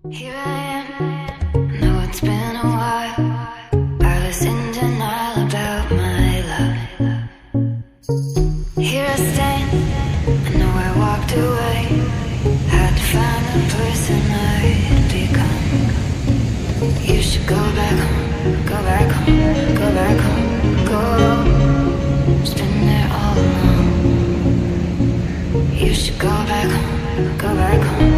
Here I am, know it's been a while. I was in denial about my love. Here I stand, I know I walked away. Had to find the person I'd become. You should go back home, go back home, go back home, go. It's been there all along. You should go back home, go back home.